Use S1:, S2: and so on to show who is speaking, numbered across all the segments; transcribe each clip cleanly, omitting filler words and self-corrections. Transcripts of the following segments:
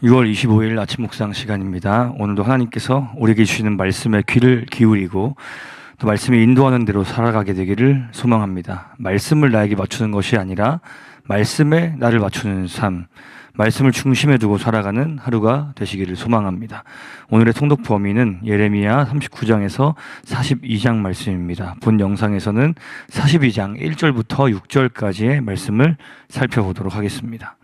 S1: 6월 25일 아침 묵상 시간입니다. 오늘도 하나님께서 우리에게 주시는 말씀에 귀를 기울이고 또 말씀이 인도하는 대로 살아가게 되기를 소망합니다. 말씀을 나에게 맞추는 것이 아니라 말씀에 나를 맞추는 삶, 말씀을 중심에 두고 살아가는 하루가 되시기를 소망합니다. 오늘의 통독 범위는 예레미야 39장에서 42장 말씀입니다. 본 영상에서는 42장 1절부터 6절까지의 말씀을 살펴보도록 하겠습니다.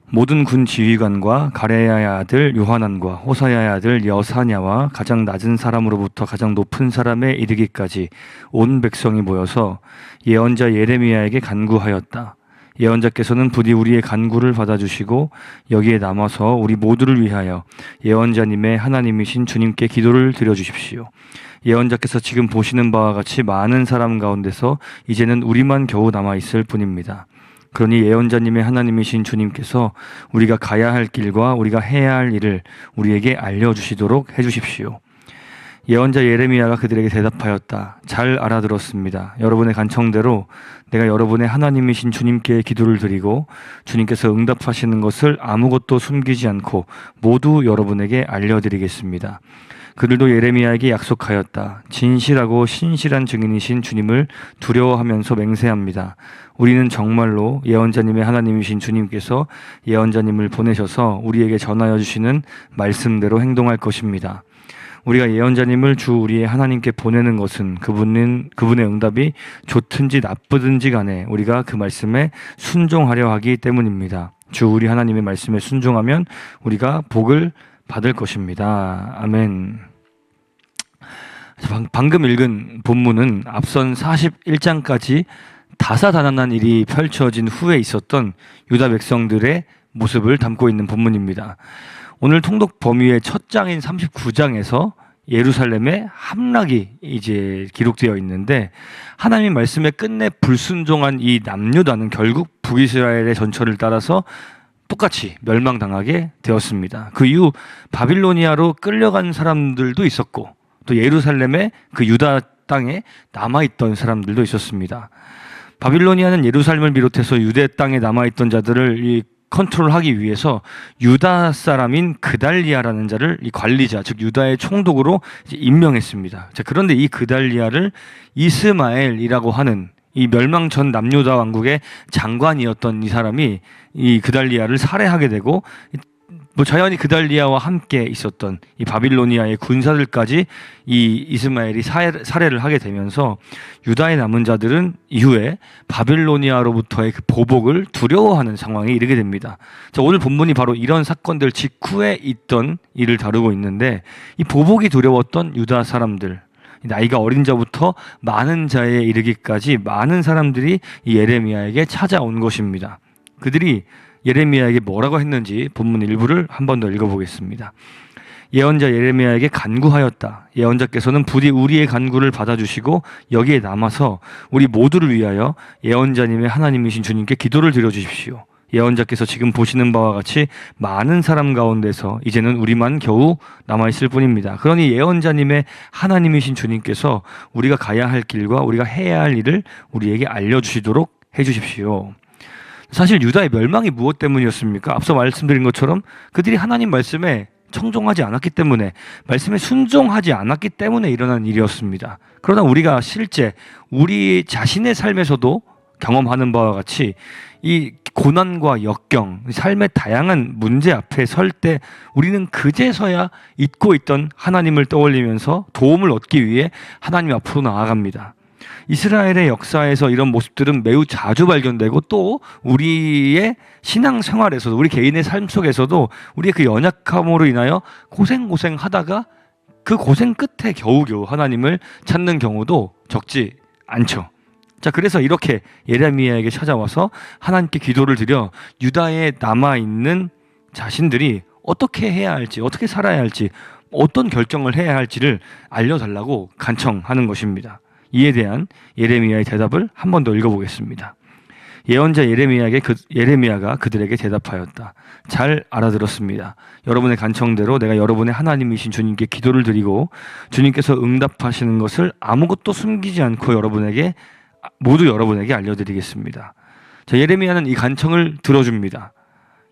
S1: 모든 군 지휘관과 가레야의 아들 요하난과 호사야의 아들 여사냐와 가장 낮은 사람으로부터 가장 높은 사람에 이르기까지 온 백성이 모여서 예언자 예레미야에게 간구하였다. 예언자께서는 부디 우리의 간구를 받아주시고 여기에 남아서 우리 모두를 위하여 예언자님의 하나님이신 주님께 기도를 드려주십시오. 예언자께서 지금 보시는 바와 같이 많은 사람 가운데서 이제는 우리만 겨우 남아있을 뿐입니다. 그러니 예언자님의 하나님이신 주님께서 우리가 가야 할 길과 우리가 해야 할 일을 우리에게 알려주시도록 해주십시오. 예언자 예레미야가 그들에게 대답하였다. 잘 알아들었습니다. 여러분의 간청대로 내가 여러분의 하나님이신 주님께 기도를 드리고 주님께서 응답하시는 것을 아무것도 숨기지 않고 모두 여러분에게 알려드리겠습니다. 그들도 예레미야에게 약속하였다. 진실하고 신실한 증인이신 주님을 두려워하면서 맹세합니다. 우리는 정말로 예언자님의 하나님이신 주님께서 예언자님을 보내셔서 우리에게 전하여 주시는 말씀대로 행동할 것입니다. 우리가 예언자님을 주 우리의 하나님께 보내는 것은 그분의 응답이 좋든지 나쁘든지 간에 우리가 그 말씀에 순종하려 하기 때문입니다. 주 우리 하나님의 말씀에 순종하면 우리가 복을 받을 것입니다. 아멘. 방금 읽은 본문은 앞선 41장까지 다사다난한 일이 펼쳐진 후에 있었던 유다 백성들의 모습을 담고 있는 본문입니다. 오늘 통독 범위의 첫 장인 39장에서 예루살렘의 함락이 이제 기록되어 있는데 하나님의 말씀에 끝내 불순종한 이 남유다는 결국 북이스라엘의 전철을 따라서 똑같이 멸망당하게 되었습니다. 그 이후 바빌로니아로 끌려간 사람들도 있었고 또 예루살렘의 그 유다 땅에 남아있던 사람들도 있었습니다. 바빌로니아는 예루살렘을 비롯해서 유대 땅에 남아있던 자들을 컨트롤하기 위해서 유다 사람인 그달리아라는 자를 이 관리자, 즉 유다의 총독으로 이제 임명했습니다. 자, 그런데 이 그달리아를 이스마엘이라고 하는 이 멸망 전 남유다 왕국의 장관이었던 이 사람이 이 그달리아를 살해하게 되고 자연히 그달리아와 함께 있었던 이 바빌로니아의 군사들까지 이 이스마엘이 살해를 하게 되면서 유다에 남은 자들은 이후에 바빌로니아로부터의 그 보복을 두려워하는 상황에 이르게 됩니다. 자, 오늘 본문이 바로 이런 사건들 직후에 있던 일을 다루고 있는데 이 보복이 두려웠던 유다 사람들, 나이가 어린 자부터 많은 자에 이르기까지 많은 사람들이 이 예레미야에게 찾아온 것입니다. 그들이 예레미야에게 뭐라고 했는지 본문 일부를 한 번 더 읽어보겠습니다. 예언자 예레미야에게 간구하였다. 예언자께서는 부디 우리의 간구를 받아주시고 여기에 남아서 우리 모두를 위하여 예언자님의 하나님이신 주님께 기도를 드려주십시오. 예언자께서 지금 보시는 바와 같이 많은 사람 가운데서 이제는 우리만 겨우 남아있을 뿐입니다. 그러니 예언자님의 하나님이신 주님께서 우리가 가야 할 길과 우리가 해야 할 일을 우리에게 알려주시도록 해주십시오. 사실 유다의 멸망이 무엇 때문이었습니까? 앞서 말씀드린 것처럼 그들이 하나님 말씀에 청종하지 않았기 때문에, 말씀에 순종하지 않았기 때문에 일어난 일이었습니다. 그러나 우리가 실제 우리 자신의 삶에서도 경험하는 바와 같이 이 고난과 역경, 삶의 다양한 문제 앞에 설 때 우리는 그제서야 잊고 있던 하나님을 떠올리면서 도움을 얻기 위해 하나님 앞으로 나아갑니다. 이스라엘의 역사에서 이런 모습들은 매우 자주 발견되고 또 우리의 신앙생활에서도, 우리 개인의 삶 속에서도 우리의 그 연약함으로 인하여 고생하다가 그 고생 끝에 겨우겨우 하나님을 찾는 경우도 적지 않죠. 자, 그래서 이렇게 예레미야에게 찾아와서 하나님께 기도를 드려 유다에 남아있는 자신들이 어떻게 해야 할지, 어떻게 살아야 할지, 어떤 결정을 해야 할지를 알려달라고 간청하는 것입니다. 이에 대한 예레미야의 대답을 한 번 더 읽어보겠습니다. 예언자 예레미야가 그들에게 대답하였다. 잘 알아들었습니다. 여러분의 간청대로 내가 여러분의 하나님이신 주님께 기도를 드리고 주님께서 응답하시는 것을 아무것도 숨기지 않고 모두 여러분에게 알려드리겠습니다. 자, 예레미야는 이 간청을 들어줍니다.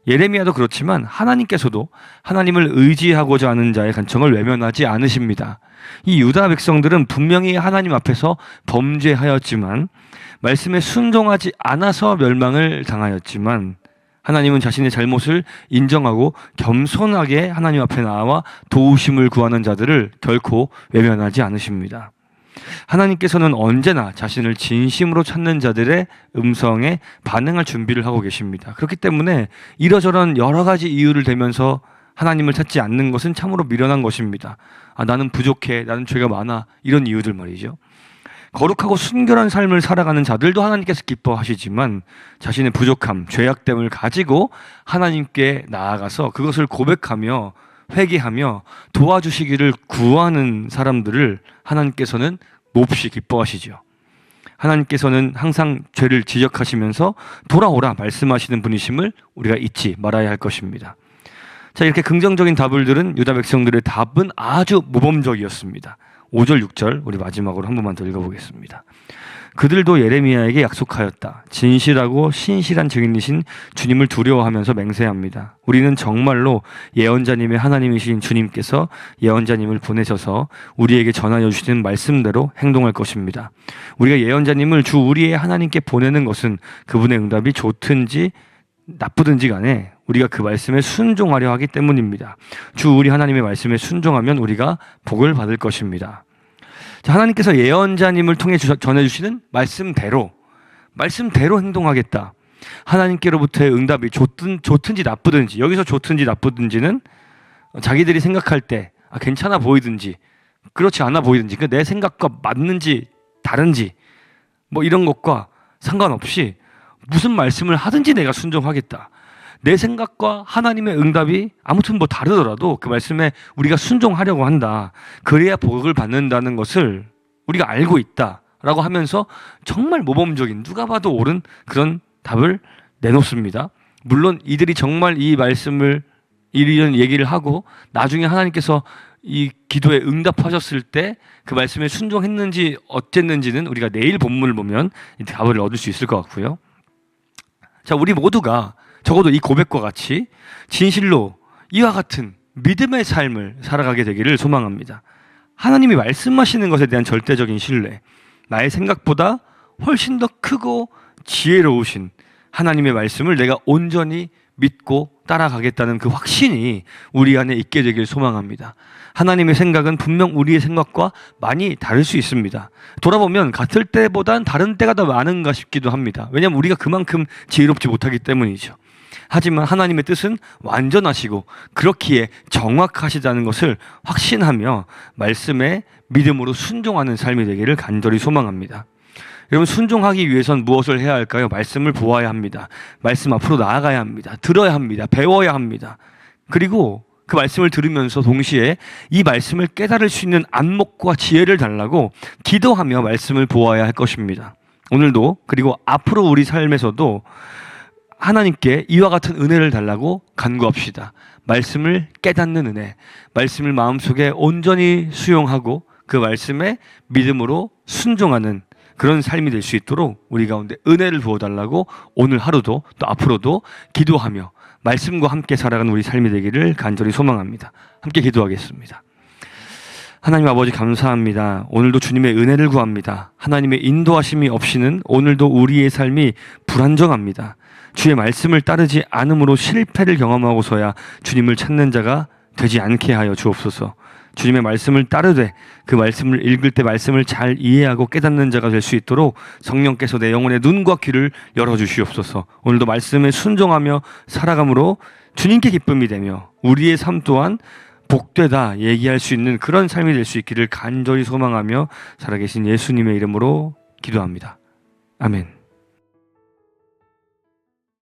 S1: 예레미야도 그렇지만 하나님께서도 하나님을 의지하고자 하는 자의 간청을 외면하지 않으십니다. 이 유다 백성들은 분명히 하나님 앞에서 범죄하였지만 말씀에 순종하지 않아서 멸망을 당하였지만 하나님은 자신의 잘못을 인정하고 겸손하게 하나님 앞에 나와 도우심을 구하는 자들을 결코 외면하지 않으십니다. 하나님께서는 언제나 자신을 진심으로 찾는 자들의 음성에 반응할 준비를 하고 계십니다. 그렇기 때문에 이러저런 여러 가지 이유를 대면서 하나님을 찾지 않는 것은 참으로 미련한 것입니다. 나는 부족해, 나는 죄가 많아, 이런 이유들 말이죠. 거룩하고 순결한 삶을 살아가는 자들도 하나님께서 기뻐하시지만 자신의 부족함, 죄악됨을 가지고 하나님께 나아가서 그것을 고백하며 회개하며 도와주시기를 구하는 사람들을 하나님께서는 몹시 기뻐하시죠. 하나님께서는 항상 죄를 지적하시면서 돌아오라 말씀하시는 분이심을 우리가 잊지 말아야 할 것입니다. 자, 이렇게 긍정적인 답을 들은 유다 백성들의 답은 아주 모범적이었습니다. 5절, 6절 우리 마지막으로 한 번만 더 읽어보겠습니다. 그들도 예레미야에게 약속하였다. 진실하고 신실한 증인이신 주님을 두려워하면서 맹세합니다. 우리는 정말로 예언자님의 하나님이신 주님께서 예언자님을 보내셔서 우리에게 전하여 주시는 말씀대로 행동할 것입니다. 우리가 예언자님을 주 우리의 하나님께 보내는 것은 그분의 응답이 좋든지 나쁘든지 간에 우리가 그 말씀에 순종하려 하기 때문입니다. 주 우리 하나님의 말씀에 순종하면 우리가 복을 받을 것입니다. 자, 하나님께서 예언자님을 통해 전해주시는 말씀대로 행동하겠다. 하나님께로부터의 응답이 좋든지 나쁘든지, 여기서 좋든지 나쁘든지는 자기들이 생각할 때 괜찮아 보이든지 그렇지 않아 보이든지 내 생각과 맞는지 다른지 뭐 이런 것과 상관없이 무슨 말씀을 하든지 내가 순종하겠다. 내 생각과 하나님의 응답이 아무튼 뭐 다르더라도 그 말씀에 우리가 순종하려고 한다. 그래야 복을 받는다는 것을 우리가 알고 있다라고 하면서 정말 모범적인, 누가 봐도 옳은 그런 답을 내놓습니다. 물론 이들이 정말 이 말씀을 이런 얘기를 하고 나중에 하나님께서 이 기도에 응답하셨을 때 그 말씀에 순종했는지 어쨌는지는 우리가 내일 본문을 보면 답을 얻을 수 있을 것 같고요. 자, 우리 모두가 적어도 이 고백과 같이 진실로 이와 같은 믿음의 삶을 살아가게 되기를 소망합니다. 하나님이 말씀하시는 것에 대한 절대적인 신뢰, 나의 생각보다 훨씬 더 크고 지혜로우신 하나님의 말씀을 내가 온전히 믿고 따라가겠다는 그 확신이 우리 안에 있게 되길 소망합니다. 하나님의 생각은 분명 우리의 생각과 많이 다를 수 있습니다. 돌아보면 같을 때보단 다른 때가 더 많은가 싶기도 합니다. 왜냐하면 우리가 그만큼 지혜롭지 못하기 때문이죠. 하지만 하나님의 뜻은 완전하시고 그렇기에 정확하시다는 것을 확신하며 말씀에 믿음으로 순종하는 삶이 되기를 간절히 소망합니다. 여러분, 순종하기 위해선 무엇을 해야 할까요? 말씀을 보아야 합니다. 말씀 앞으로 나아가야 합니다. 들어야 합니다. 배워야 합니다. 그리고 그 말씀을 들으면서 동시에 이 말씀을 깨달을 수 있는 안목과 지혜를 달라고 기도하며 말씀을 보아야 할 것입니다. 오늘도 그리고 앞으로 우리 삶에서도 하나님께 이와 같은 은혜를 달라고 간구합시다. 말씀을 깨닫는 은혜, 말씀을 마음속에 온전히 수용하고 그 말씀에 믿음으로 순종하는 그런 삶이 될 수 있도록 우리 가운데 은혜를 부어달라고 오늘 하루도 또 앞으로도 기도하며 말씀과 함께 살아가는 우리 삶이 되기를 간절히 소망합니다. 함께 기도하겠습니다. 하나님 아버지, 감사합니다. 오늘도 주님의 은혜를 구합니다. 하나님의 인도하심이 없이는 오늘도 우리의 삶이 불안정합니다. 주의 말씀을 따르지 않음으로 실패를 경험하고서야 주님을 찾는 자가 되지 않게 하여 주옵소서. 주님의 말씀을 따르되 그 말씀을 읽을 때 말씀을 잘 이해하고 깨닫는 자가 될 수 있도록 성령께서 내 영혼의 눈과 귀를 열어주시옵소서. 오늘도 말씀에 순종하며 살아감으로 주님께 기쁨이 되며 우리의 삶 또한 복되다 얘기할 수 있는 그런 삶이 될 수 있기를 간절히 소망하며 살아계신 예수님의 이름으로 기도합니다. 아멘.